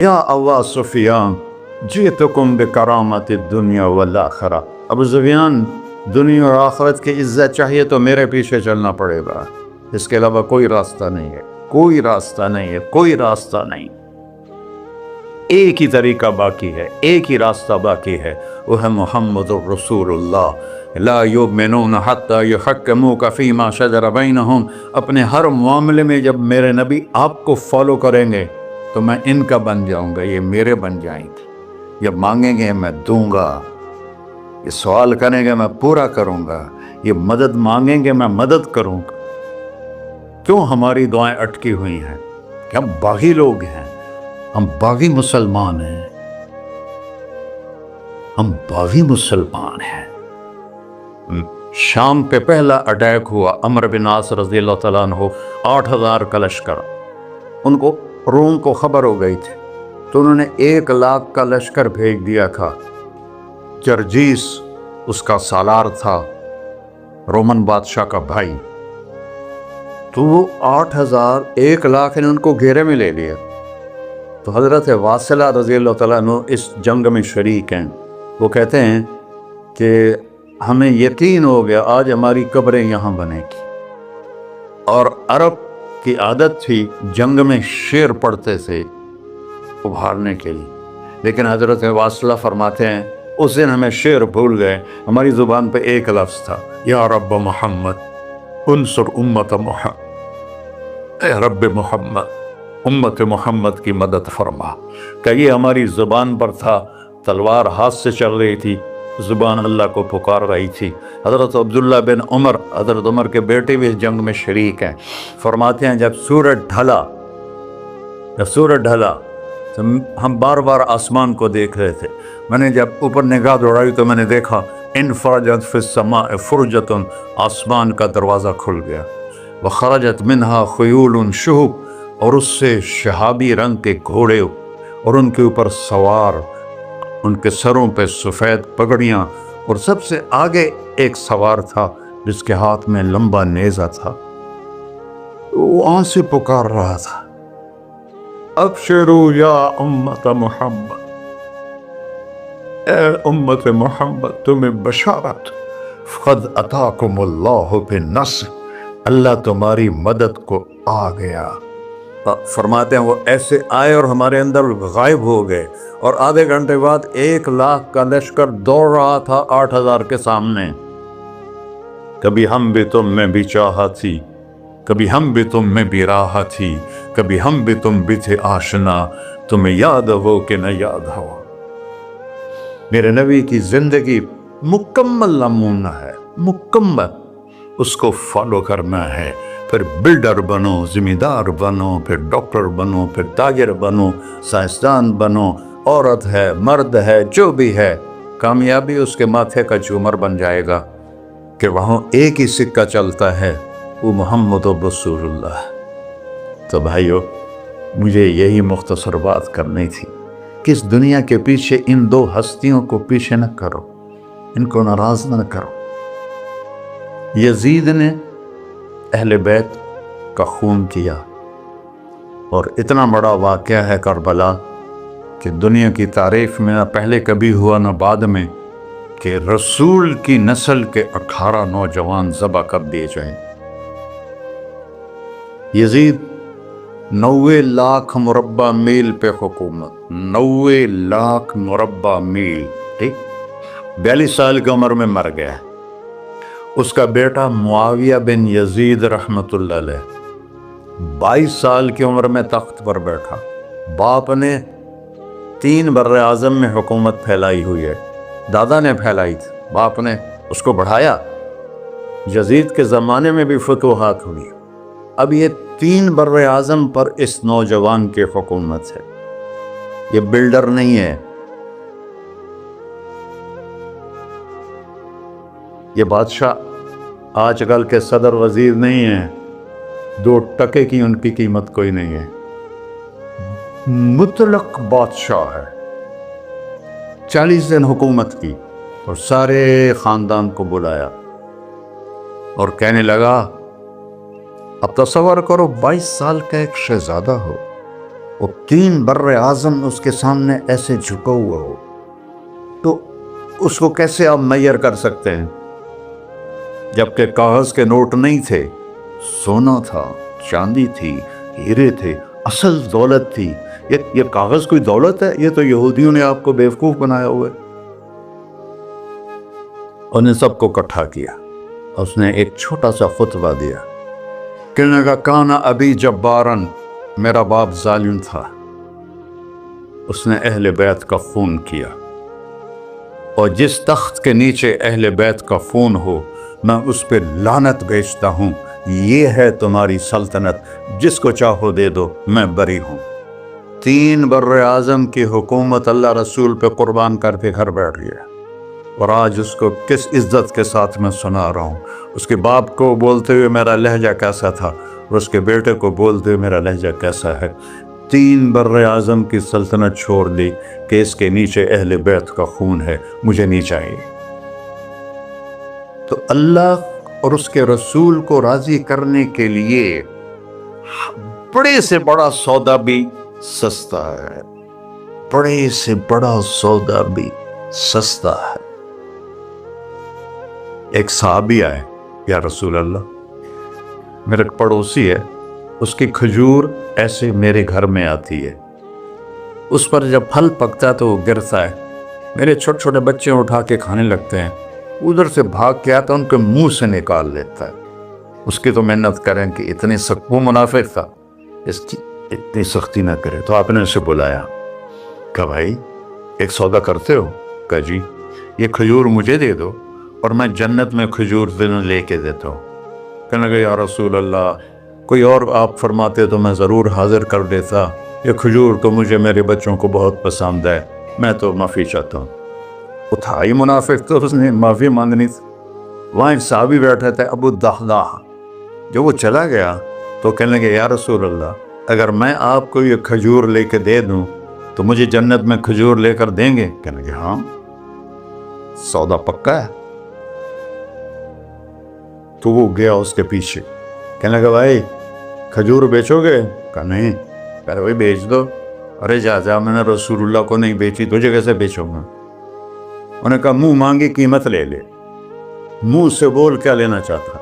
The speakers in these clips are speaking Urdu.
یا ابا سفیان جئتکم بکرامت الدنیا والآخرہ، ابو سفیان دنیا اور آخرت کی عزت چاہیے تو میرے پیچھے چلنا پڑے گا، اس کے علاوہ کوئی راستہ نہیں ہے، کوئی راستہ نہیں ہے، کوئی راستہ نہیں۔ ایک ہی طریقہ باقی ہے، ایک ہی راستہ باقی ہے، وہ ہے محمد الرسول اللہ۔ لا یؤمنون حتی یحکموک فیما شجر بینہم، اپنے ہر معاملے میں جب میرے نبی آپ کو فالو کریں گے تو میں ان کا بن جاؤں گا، یہ میرے بن جائیں گے۔ یہ مانگیں گے میں دوں گا، یہ سوال کریں گے میں پورا کروں گا، یہ مدد مانگیں گے میں مدد کروں گا۔ کیوں ہماری دعائیں اٹکی ہوئی ہیں؟ کہ ہم باغی لوگ ہیں، ہم باغی مسلمان ہیں، ہم باغی مسلمان ہیں۔ شام پہ پہلا اٹیک ہوا، عمرو بن عاص رضی اللہ تعالیٰ عنہ، 8,000 کا لشکر، ان کو روم کو خبر ہو گئی تھی تو انہوں نے 1,00,000 کا لشکر بھیج دیا تھا۔ جرجیس اس کا سالار تھا، رومن بادشاہ کا بھائی، تو وہ 8,000 1,00,000 نے ان کو گھیرے میں لے لیا۔ تو حضرت واصلہ رضی اللہ تعالیٰ عنہ اس جنگ میں شریک ہیں، وہ کہتے ہیں کہ ہمیں یقین ہو گیا آج ہماری قبریں یہاں بنے گی۔ اور عرب کی عادت تھی جنگ میں شعر پڑھتے تھے ابھارنے کے لیے، لیکن حضرت واصلہ فرماتے ہیں اس دن ہمیں شعر بھول گئے، ہماری زبان پہ ایک لفظ تھا، یا رب محمد انصر امت محمد، اے رب محمد امت محمد کی مدد فرما۔ کہ یہ ہماری زبان پر تھا، تلوار ہاتھ سے چل رہی تھی، زبان اللہ کو پکار رہی تھی۔ حضرت عبداللہ بن عمر، حضرت عمر کے بیٹے بھی اس جنگ میں شریک ہیں، فرماتے ہیں جب سورج ڈھلا تو ہم بار بار آسمان کو دیکھ رہے تھے، میں نے جب اوپر نگاہ دوڑائی تو میں نے دیکھا انفرجت فی السماء فرجۃ، آسمان کا دروازہ کھل گیا، وخرجت منہا خیول شہب، اور اس سے شہابی رنگ کے گھوڑے اور ان کے اوپر سوار، ان کے سروں پہ سفید پگڑیاں، اور سب سے آگے ایک سوار تھا جس کے ہاتھ میں لمبا نیزہ تھا، وہ وہاں سے پکار رہا تھا، ابشروا یا امت محمد، اے امت محمد تمہیں بشارت، قد اتاکم اللہ بالنصر، اللہ تمہاری مدد کو آ گیا۔ فرماتے ہیں وہ ایسے آئے اور ہمارے اندر غائب ہو گئے، اور آدھے گھنٹے بعد 1,00,000 کا لشکر دوڑ رہا تھا 8,000 کے سامنے۔ کبھی ہم بھی تم میں بھی چاہا تھی، کبھی ہم بھی تم میں بھی راہ تھی، کبھی ہم بھی تم بھی تھے آشنا، تمہیں یاد ہو کہ نہ یاد ہو۔ میرے نبی کی زندگی مکمل نمونہ ہے، مکمل، اس کو فالو کرنا ہے۔ پھر بلڈر بنو، ذمہ دار بنو، پھر ڈاکٹر بنو، پھر تاجر بنو، سائنسدان بنو، عورت ہے مرد ہے جو بھی ہے، کامیابی اس کے ماتھے کا جھومر بن جائے گا کہ وہاں ایک ہی سکہ چلتا ہے، وہ محمد رسول اللہ۔ تو بھائیو، مجھے یہی مختصر بات کرنی تھی کہ اس دنیا کے پیچھے ان دو ہستیوں کو پیچھے نہ کرو، ان کو ناراض نہ کرو۔ یزید نے اہل بیت کا خون کیا، اور اتنا بڑا واقعہ ہے کربلا کہ دنیا کی تاریخ میں نہ پہلے کبھی ہوا نہ بعد میں کہ رسول کی نسل کے 18 نوجوان ذبح کر دیے جائیں۔ یزید 90 لاکھ مربع میل پہ حکومت، 90 لاکھ مربع میل، ٹھیک، 42 سال کی عمر میں مر گیا۔ اس کا بیٹا معاویہ بن یزید رحمت اللہ علیہ 22 سال کی عمر میں تخت پر بیٹھا۔ باپ نے 3 بر اعظم میں حکومت پھیلائی ہوئی ہے، دادا نے پھیلائی تھی، باپ نے اس کو بڑھایا۔ یزید کے زمانے میں بھی فتوحات ہوئی، اب یہ 3 بر اعظم پر اس نوجوان کی حکومت ہے۔ یہ بلڈر نہیں ہے، یہ بادشاہ آج کل کے صدر وزیر نہیں ہیں، 2 ٹکے کی ان کی قیمت کوئی نہیں ہے، مطلق بادشاہ ہے۔ 40 دن حکومت کی اور سارے خاندان کو بلایا اور کہنے لگا، اب تصور کرو 22 سال کا ایک شہزادہ ہو، وہ 3 بر اعظم اس کے سامنے ایسے جھکا ہوا ہو تو اس کو کیسے آپ میئر کر سکتے ہیں؟ جبکہ کاغذ کے نوٹ نہیں تھے، سونا تھا، چاندی تھی، ہیرے تھے، اصل دولت تھی۔ یہ کاغذ کوئی دولت ہے؟ یہ تو یہودیوں نے آپ کو بیوقوف بنایا ہوا ہے۔ انہیں سب کو اکٹھا کیا، اس نے ایک چھوٹا سا خطبہ دیا، کہنے کا کانا ابی جبارن، میرا باپ ظالم تھا، اس نے اہل بیت کا خون کیا، اور جس تخت کے نیچے اہل بیت کا خون ہو میں اس پہ لعنت بھیجتا ہوں، یہ ہے تمہاری سلطنت، جس کو چاہو دے دو، میں بری ہوں۔ 3 بر اعظم کی حکومت اللہ رسول پہ قربان کر کے گھر بیٹھ گیا، اور آج اس کو کس عزت کے ساتھ میں سنا رہا ہوں۔ اس کے باپ کو بولتے ہوئے میرا لہجہ کیسا تھا، اور اس کے بیٹے کو بولتے ہوئے میرا لہجہ کیسا ہے۔ 3 بر اعظم کی سلطنت چھوڑ دی کہ اس کے نیچے اہل بیت کا خون ہے، مجھے نہیں چاہیے۔ تو اللہ اور اس کے رسول کو راضی کرنے کے لیے بڑے سے بڑا سودا بھی سستا ہے، بڑے سے بڑا سودا بھی سستا ہے۔ ایک صحابی آئے، یا رسول اللہ، میرا پڑوسی ہے، اس کی کھجور ایسے میرے گھر میں آتی ہے، اس پر جب پھل پکتا ہے تو وہ گرتا ہے، میرے چھوٹے چھوٹے بچے اٹھا کے کھانے لگتے ہیں، ادھر سے بھاگ کے آتا ان کے منہ سے نکال لیتا ہے۔ اس کی تو محنت کریں کہ اتنی سخت، وہ منافق تھا، اس کی اتنی سختی نہ کرے۔ تو آپ نے اسے بلایا، کہا بھائی ایک سودا کرتے ہو؟ کہا جی، یہ کھجور مجھے دے دو اور میں جنت میں کھجور دن لے کے دیتا ہوں۔ کہنے لگا یا رسول اللہ، کوئی اور آپ فرماتے تو میں ضرور حاضر کر دیتا، یہ کھجور تو مجھے میرے بچوں کو بہت پسند ہے، میں تو معافی چاہتا ہوں۔ اٹھائی منافق، تو اس نے معافی مانگنی تھی۔ وہاں ایک صحابی بیٹھے تھے، ابو الدحداح، جو وہ چلا گیا تو کہنے لگے یا رسول اللہ، اگر میں آپ کو یہ کھجور لے کے دے دوں تو مجھے جنت میں کھجور لے کر دیں گے؟ کہنے لگے ہاں، سودا پکا ہے۔ تو وہ گیا اس کے پیچھے، کہنے لگا بھائی کھجور بیچو گے؟ کہا نہیں۔ کہہ رہے بھائی بیچ دو۔ ارے جا، میں نے رسول اللہ کو نہیں بیچی، تجھے کیسے بیچوں گا؟ انہوں نے کہا منہ مانگی قیمت لے لے۔ منہ سے بول کیا لینا چاہتا؟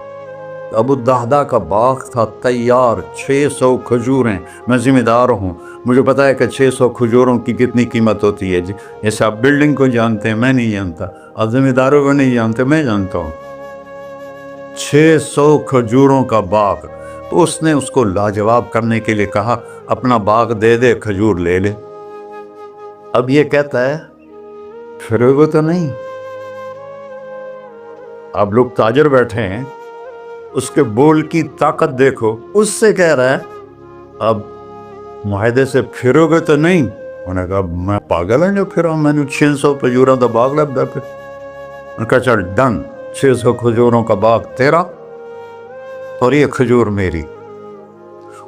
ابو الدحداح کا باغ تھا تیار، 600 کھجوریں، میں ذمہ دار ہوں، مجھے پتا ہے کہ 600 کھجوروں کی کتنی قیمت ہوتی ہے۔ جیسے آپ بلڈنگ کو جانتے ہیں، میں نہیں جانتا، آپ ذمہ داروں کو نہیں جانتے، میں جانتا ہوں۔ 600 کھجوروں کا باغ۔ تو اس نے اس کو لاجواب کرنے کے لیے کہا اپنا باغ دے دے، کھجور لے لے۔ اب یہ کہتا ہے پھرے گا تو نہیں؟ اب لوگ تاجر بیٹھے ہیں، اس کے بول کی طاقت دیکھو، اس سے کہہ رہا ہے اب معاہدے سے پھرو گے تو نہیں؟ انہوں نے کہا میں پاگل ہوں جو پھرا، میں نے 600 کھجوروں کا باغ لگ گیا۔ پھر انہوں نے کہا چل ڈن، 600 کھجوروں کا باغ تیرا اور یہ کھجور میری۔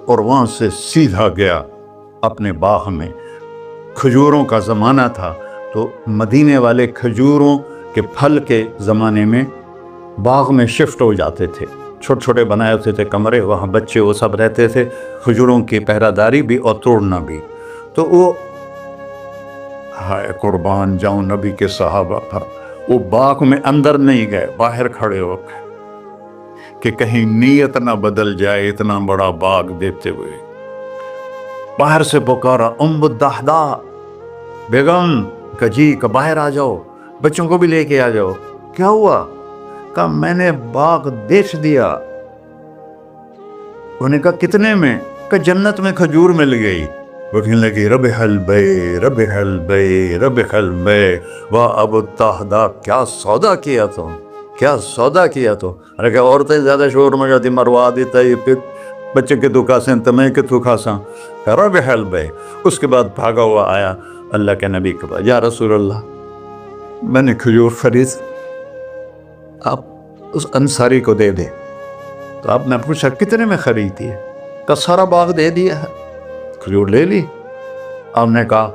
اور وہاں سے سیدھا گیا اپنے باغ میں۔ کھجوروں کا زمانہ تھا تو مدینے والے کھجوروں کے پھل کے زمانے میں باغ میں شفٹ ہو جاتے تھے، چھوٹے چھوٹے بنائے ہوتے تھے کمرے، وہاں بچے وہ سب رہتے تھے، کھجوروں کی پہرہ داری بھی اور توڑنا بھی۔ تو وہ ہائے قربان جاؤں نبی کے صحابہ پر، وہ باغ میں اندر نہیں گئے، باہر کھڑے ہو گئے کہ کہیں نیت نہ بدل جائے، اتنا بڑا باغ دیتے ہوئے۔ باہر سے پکارا ام الدحداح بیگم، کہ جی، کہ باہر آ جاؤ، بچوں کو بھی لے کے آ جاؤ۔ کیا ہوا؟ کہا میں نے باغ بیچ دیا۔ انہوں نے کہا کتنے میں؟ کہ جنت میں کھجور مل گئی۔ وہ کہنے لگی ربح البیع ربح البیع ربح البیع، واہ ابو الدحداح کیا سودا کیا تو، کیا سودا کیا تو۔ ارے کہ عورتیں زیادہ شور میں جاتی، مروا دیتا ہے، پھر بچے کے تو کھاسیں تمہیں کہ تو کھاساں، ربح البیع۔ اس کے بعد بھاگا ہوا آیا اللہ کے نبی کے پاس، یا رسول اللہ میں نے کھجور خرید، آپ اس انصاری کو دے دے۔ تو آپ نے پوچھا کتنے میں خریدی ہے؟ کہ سارا باغ دے دیا ہے، کھجور لے لی۔ آپ نے کہا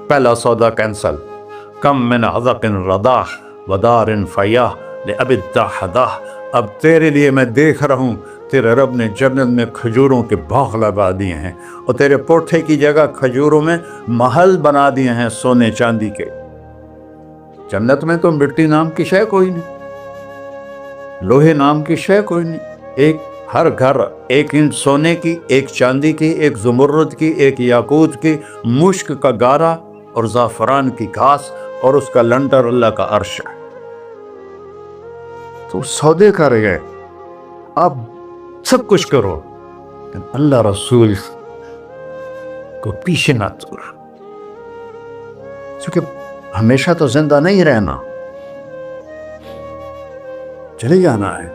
پہلا سودا کینسل، کم من عذق رداح ودار فیاح لأبی الدحداح۔ اب تیرے لیے میں دیکھ رہا ہوں تیرے رب نے جنت میں کھجوروں کے باغ لگا دیے ہیں اور تیرے پوٹھے کی جگہ کھجوروں میں محل بنا دیے ہیں سونے چاندی کے۔ جنت میں تو مٹی نام کی شے کوئی نہیں، لوہے نام کی شے کوئی نہیں۔ ایک ہر گھر ایک انچ سونے کی، ایک چاندی کی، ایک زمرد کی، ایک یاقوت کی، مشک کا گارا اور زعفران کی گھاس، اور اس کا لنٹر اللہ کا عرش ہے۔ تو سودے کر گئے، اب سب کچھ کرو لیکن اللہ رسول کو پیچھے نہ چھوڑ، کیونکہ ہمیشہ تو زندہ نہیں رہنا، چلے جانا ہے۔